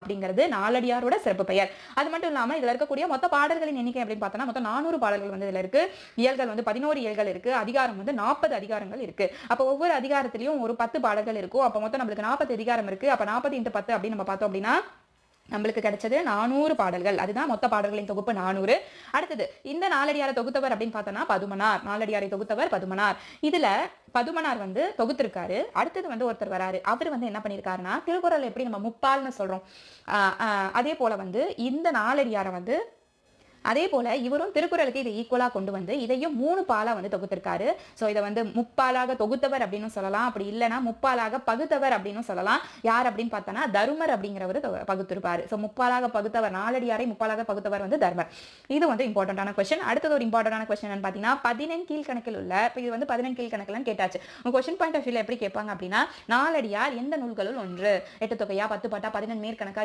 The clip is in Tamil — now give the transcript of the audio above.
அப்படிங்கிறது நாலடியாரோட சிறப்பு பெயர். அது மட்டும் இல்லாம இதுல இருக்கக்கூடிய மொத்த பாடல்களின் எண்ணிக்கை அப்படின்னு பார்த்தோம்னா மொத்தம் 400 பாடல்கள் வந்து இதுல இருக்கு. இயல்கள் வந்து 11 இயல்கள் இருக்கு. அதிகாரம் வந்து 40 அதிகாரங்கள் இருக்கு. அப்ப ஒவ்வொரு அதிகாரத்திலயும் ஒரு 10 பாடல்கள் இருக்கும். அப்ப மொத்தம் நம்மளுக்கு 40 அதிகாரம் இருக்கு. அப்ப 40 × 10 அப்படின்னு நம்ம பார்த்தோம் அப்படின்னா நம்மளுக்கு கிடைச்சது 400 பாடல்கள். அதுதான் மொத்த பாடல்களின் தொகுப்பு 400. அடுத்தது இந்த நாலடியாரை தொகுத்தவர் அப்படின்னு பார்த்தோம்னா பதுமனார். நாலடியாரை தொகுத்தவர் பதுமனார். இதுல பதுமனார் வந்து தொகுத்திருக்காரு. அடுத்தது வந்து ஒருத்தர் வராரு. அவர் வந்து என்ன பண்ணிருக்காருன்னா திருக்குறள் எப்படி நம்ம முப்பால்னு சொல்றோம். அதே போல வந்து இந்த நாலடியாரை வந்து அதே போல இவரும் திருக்குறளுக்கு இதை ஈக்குவலா கொண்டு வந்து இதையும் 3 பாலா வந்து தொகுத்திருக்காரு. சோ இதை வந்து முப்பாலாக தொகுத்தவர் அப்படின்னு சொல்லலாம். அப்படி இல்லைன்னா முப்பாலாக பகுத்தவர் அப்படின்னு சொல்லலாம். யார் அப்படின்னு பார்த்தோன்னா தருமர் அப்படிங்கிறவர் பகுத்திருப்பாரு. சோ முப்பாலாக பகுத்தவர் நாலடியாரை முப்பாலாக பகுத்தவர் வந்து தர்மர். இது வந்து இம்பார்ட்டன்டான கொஸ்டின். அடுத்தது ஒரு இம்பார்ட்டன்டான கொஸ்டின் பாத்தீங்கன்னா 15 கீழ்கணக்கில் உள்ள இப்ப இது வந்து 15 கீழ்கணக்கில் கேட்டாச்சு. உங்க கொஸ்டின் பாயிண்ட் ஆஃப் வியூல எப்படி கேட்பாங்க அப்படின்னா நாலடியார் எந்த நூல்களுள் ஒன்று? 8 தொகையா 10 பாட்டா 15 மேற்கணக்கா